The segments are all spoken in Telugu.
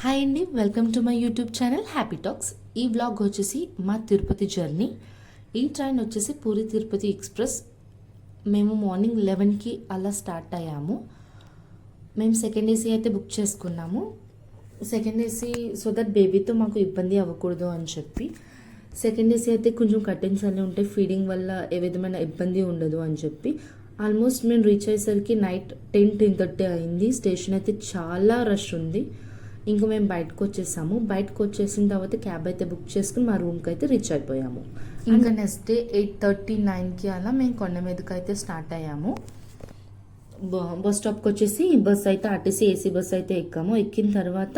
హాయ్ అండి, welcome to my YouTube channel happy talks. ఈ వ్లాగ్ వచ్చేసి మా తిరుపతి జర్నీ. ఈ ట్రైన్ వచ్చేసి పూరి తిరుపతి ఎక్స్ప్రెస్. మేము మార్నింగ్ 11కి అలా స్టార్ట్ అయ్యాము. మేము సెకండ్ ఏసీ అయితే బుక్ చేసుకున్నాము. సెకండ్ ఏసీ సో దట్ బేబీతో మాకు ఇబ్బంది అవ్వకూడదు అని చెప్పి. సెకండ్ ఏసీ అయితే కొంచెం కర్టెన్స్ అన్నీ ఉంటాయి, ఫీడింగ్ వల్ల ఏ విధమైన ఇబ్బంది ఉండదు అని చెప్పి. ఆల్మోస్ట్ మేము రీచ్ అయ్యేసరికి నైట్ 10-10:30 అయింది. స్టేషన్ అయితే చాలా రష్ ఉంది. ఇంకా మేము బయటకు వచ్చేసాము. బయటకు వచ్చేసిన తర్వాత క్యాబ్ అయితే బుక్ చేసుకుని మా రూమ్కి అయితే రీచ్ అయిపోయాము. ఇంకా నెక్స్ట్ డే 8:30-9కి అలా మేము కొండ మీదకి అయితే స్టార్ట్ అయ్యాము. బస్ స్టాప్కి వచ్చేసి బస్ అయితే ఆర్టీసీ ఏసీ బస్ అయితే ఎక్కాము. ఎక్కిన తర్వాత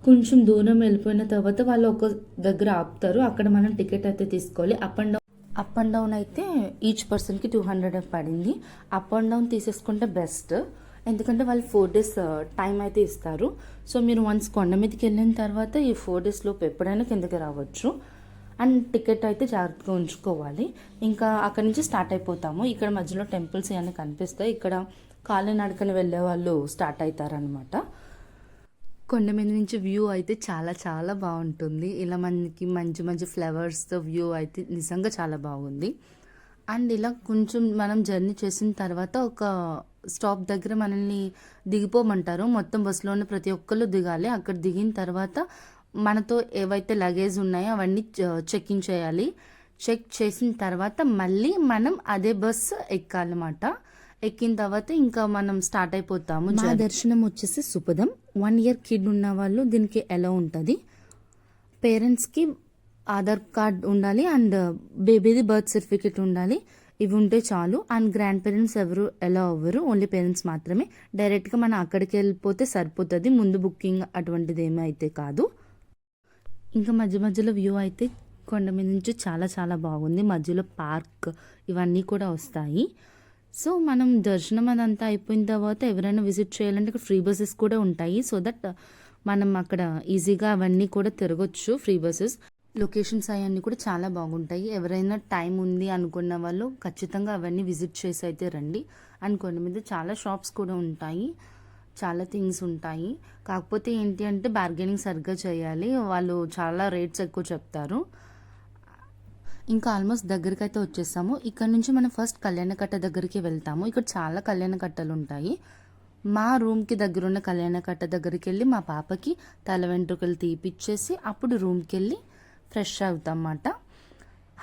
కొంచెం దూరం వెళ్ళిపోయిన తర్వాత వాళ్ళు ఒక దగ్గర ఆపుతారు. అక్కడ మనం టికెట్ అయితే తీసుకోవాలి. అప్ అండ్ డౌన్ అయితే ఈచ్ పర్సన్కి 200 పడింది. అప్ అండ్ డౌన్ తీసేసుకుంటే బెస్ట్, ఎందుకంటే వాళ్ళు 4 days టైం అయితే ఇస్తారు. సో మీరు వన్స్ కొండ మీదకి వెళ్ళిన తర్వాత ఈ 4 days లోపు ఎప్పుడైనా కిందకి రావచ్చు. అండ్ టికెట్ అయితే జాగ్రత్తగా ఉంచుకోవాలి. ఇంకా అక్కడి నుంచి స్టార్ట్ అయిపోతాము. ఇక్కడ మధ్యలో టెంపుల్స్ ఇవన్నీ కనిపిస్తాయి. ఇక్కడ కాలినడకన వెళ్ళే వాళ్ళు స్టార్ట్ అవుతారనమాట. కొండ మీద నుంచి వ్యూ అయితే చాలా చాలా బాగుంటుంది. ఇలా మనకి మంచి మంచి ఫ్లవర్స్తో వ్యూ అయితే నిజంగా చాలా బాగుంది. అండ్ ఇలా కొంచెం మనం జర్నీ చేసిన తర్వాత ఒక స్టాప్ దగ్గర మనల్ని దిగిపోమంటారు. మొత్తం బస్సులో ఉన్న ప్రతి ఒక్కళ్ళు దిగాలి. అక్కడ దిగిన తర్వాత మనతో ఏవైతే లగేజ్ ఉన్నాయో అవన్నీ చెక్కింగ్ చేయాలి. చెక్ చేసిన తర్వాత మళ్ళీ మనం అదే బస్సు ఎక్కాలన్నమాట. ఎక్కిన తర్వాత ఇంకా మనం స్టార్ట్ అయిపోతాము. మా దర్శనం వచ్చేసి సుపదం. 1 year కిడ్ ఉన్న వాళ్ళు దీనికి ఎలా ఉంటుంది. పేరెంట్స్కి ఆధార్ కార్డ్ ఉండాలి అండ్ బేబీది బర్త్ సర్టిఫికేట్ ఉండాలి. ఇవి ఉంటే చాలు. అండ్ గ్రాండ్ పేరెంట్స్ ఎవరు ఎలా అవ్వరు, ఓన్లీ పేరెంట్స్ మాత్రమే. డైరెక్ట్గా మనం అక్కడికి వెళ్ళిపోతే సరిపోతుంది. ముందు బుకింగ్ అటువంటిది ఏమీ అయితే కాదు. ఇంకా మధ్య మధ్యలో వ్యూ అయితే కొండ మీద నుంచి చాలా చాలా బాగుంది. మధ్యలో పార్క్ ఇవన్నీ కూడా వస్తాయి. సో మనం దర్శనం అదంతా అయిపోయిన తర్వాత ఎవరైనా విజిట్ చేయాలంటే ఇక్కడ ఫ్రీ బస్సెస్ కూడా ఉంటాయి. సో దట్ మనం అక్కడ ఈజీగా అవన్నీ కూడా తిరగొచ్చు. ఫ్రీ బస్సెస్ లొకేషన్స్ అవన్నీ కూడా చాలా బాగుంటాయి. ఎవరైనా టైం ఉంది అనుకున్న వాళ్ళు ఖచ్చితంగా అవన్నీ విజిట్ చేసి అయితే రండి. అండ్ కొండ మీద చాలా షాప్స్ కూడా ఉంటాయి, చాలా థింగ్స్ ఉంటాయి. కాకపోతే ఏంటి అంటే బార్గెనింగ్ సరిగ్గా చేయాలి. వాళ్ళు చాలా రేట్స్ ఎక్కువ చెప్తారు. ఇంకా ఆల్మోస్ట్ దగ్గరికి అయితే వచ్చేసాము. ఇక్కడ నుంచి మనం ఫస్ట్ కళ్యాణకట్ట దగ్గరికి వెళ్తాము. ఇక్కడ చాలా కళ్యాణకట్టలు ఉంటాయి. మా రూమ్కి దగ్గర ఉన్న కళ్యాణకట్ట దగ్గరికి వెళ్ళి మా పాపకి తల వెంట్రుకలు తీపిచ్చేసి అప్పుడు రూమ్కి వెళ్ళి ఫ్రెష్ అవుతాం అన్నమాట.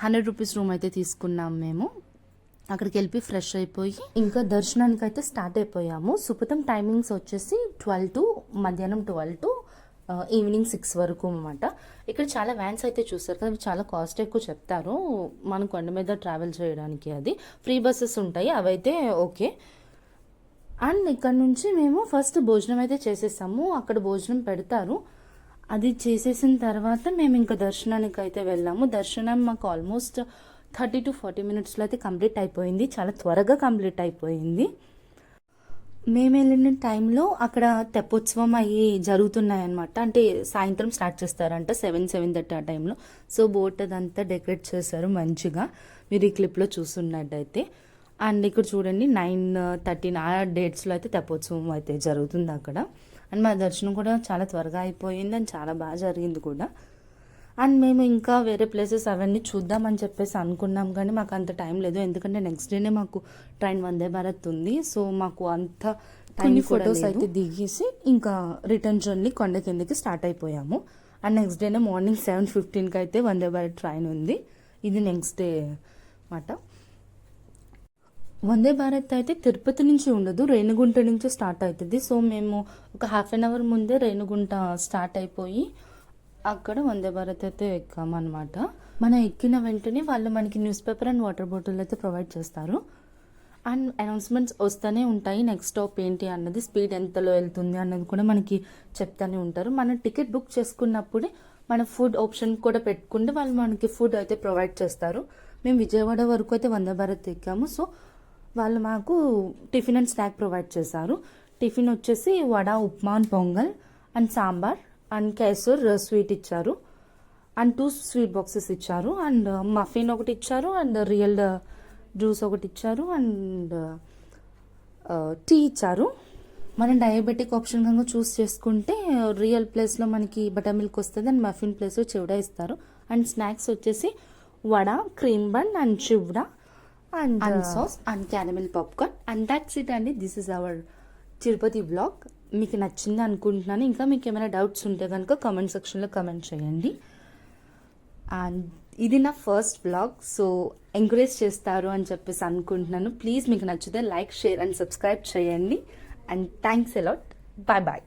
100 rupees రూమ్ అయితే తీసుకున్నాం మేము. అక్కడికి వెళ్ళి ఫ్రెష్ అయిపోయి ఇంకా దర్శనానికి అయితే స్టార్ట్ అయిపోయాము. సుపథం టైమింగ్స్ వచ్చేసి 12 to మధ్యాహ్నం 12 to ఈవినింగ్ 6 వరకు అన్నమాట. ఇక్కడ చాలా వ్యాన్స్ అయితే చూస్తారు కదా, చాలా కాస్ట్ ఎక్కువ చెప్తారు మన కొండ మీద ట్రావెల్ చేయడానికి. అది ఫ్రీ బస్సెస్ ఉంటాయి, అవైతే ఓకే. అండ్ ఇక్కడ నుంచి మేము ఫస్ట్ భోజనం అయితే చేసేసాము. అక్కడ భోజనం పెడతారు. అది చేసేసిన తర్వాత మేము ఇంకా దర్శనానికి అయితే వెళ్ళాము. దర్శనం మాకు ఆల్మోస్ట్ 30 to 40 minutesలో అయితే కంప్లీట్ అయిపోయింది. చాలా త్వరగా కంప్లీట్ అయిపోయింది. మేము వెళ్ళిన టైంలో అక్కడ తెప్పోత్సవం అయ్యి జరుగుతున్నాయన్నమాట. అంటే సాయంత్రం స్టార్ట్ చేస్తారంట 7-7:30 ఆ టైంలో. సో బోట్ అదంతా డెకరేట్ చేశారు మంచిగా, మీరు ఈ క్లిప్లో చూస్తున్నట్టయితే. అండ్ ఇక్కడ చూడండి 9-13 ఆ డేట్స్లో అయితే తెప్పోత్సవం అయితే జరుగుతుంది అక్కడ. అండ్ మా దర్శనం కూడా చాలా త్వరగా అయిపోయింది అండ్ చాలా బాగా జరిగింది కూడా. అండ్ మేము ఇంకా వేరే ప్లేసెస్ అవన్నీ చూద్దామని చెప్పేసి అనుకున్నాం, కానీ మాకు అంత టైం లేదు. ఎందుకంటే నెక్స్ట్ డేనే మాకు ట్రైన్ వందే భారత్ ఉంది. సో మాకు అంత కొన్ని ఫొటోస్ అయితే దిగేసి ఇంకా రిటర్న్ జర్నీ కొండ కిందకి స్టార్ట్ అయిపోయాము. అండ్ నెక్స్ట్ డేనే మార్నింగ్ 7:15కి అయితే వందే భారత్ ట్రైన్ ఉంది. ఇది నెక్స్ట్ డే అన్నమాట. వందే భారత్ అయితే తిరుపతి నుంచి ఉండదు, రేణిగుంట నుంచి స్టార్ట్ అవుతుంది. సో మేము ఒక 1/2 hour ముందే రేణిగుంట స్టార్ట్ అయిపోయి అక్కడ వందే భారత్ అయితే ఎక్కామన్నమాట. మనం ఎక్కిన వెంటనే వాళ్ళు మనకి news paper and water bottle అయితే ప్రొవైడ్ చేస్తారు. అండ్ అనౌన్స్మెంట్స్ వస్తూనే ఉంటాయి. నెక్స్ట్ స్టాప్ ఏంటి అన్నది, స్పీడ్ ఎంతలో వెళ్తుంది అన్నది కూడా మనకి చెప్తూనే ఉంటారు. మనం టికెట్ బుక్ చేసుకున్నప్పుడే మన ఫుడ్ ఆప్షన్ కూడా పెట్టుకుంటే వాళ్ళు మనకి ఫుడ్ అయితే ప్రొవైడ్ చేస్తారు. మేము విజయవాడ వరకు అయితే వందే భారత్ ఎక్కాము. సో వాళ్ళు మాకు టిఫిన్ అండ్ స్నాక్ ప్రొవైడ్ చేశారు. టిఫిన్ వచ్చేసి vada, upma and pongal and sambar and kesari sweet ఇచ్చారు. అండ్ 2 స్వీట్ బాక్సెస్ ఇచ్చారు. అండ్ మఫిన్ ఒకటి ఇచ్చారు అండ్ రియల్ జ్యూస్ ఒకటి ఇచ్చారు అండ్ టీ ఇచ్చారు. మనం డయాబెటిక్ ఆప్షన్ కనుక చూస్ చేసుకుంటే రియల్ ప్లేస్లో మనకి బటర్ మిల్క్ వస్తుంది అండ్ మఫిన్ ప్లేస్లో చివడా ఇస్తారు. అండ్ స్నాక్స్ వచ్చేసి vada, cream bun and chivda and sauce and caramel popcorn and that's it అండి. This is our Tirupati vlog. మీకు నచ్చింది అనుకుంటున్నాను. ఇంకా మీకు ఏమైనా డౌట్స్ ఉంటే కనుక కమెంట్ సెక్షన్లో కమెంట్ చేయండి. అండ్ ఇది నా ఫస్ట్ వ్లాగ్, సో ఎంకరేజ్ చేస్తారు అని చెప్పేసి అనుకుంటున్నాను. ప్లీజ్ మీకు నచ్చితే లైక్, షేర్ అండ్ సబ్స్క్రైబ్ చేయండి. And thanks a lot. Bye bye.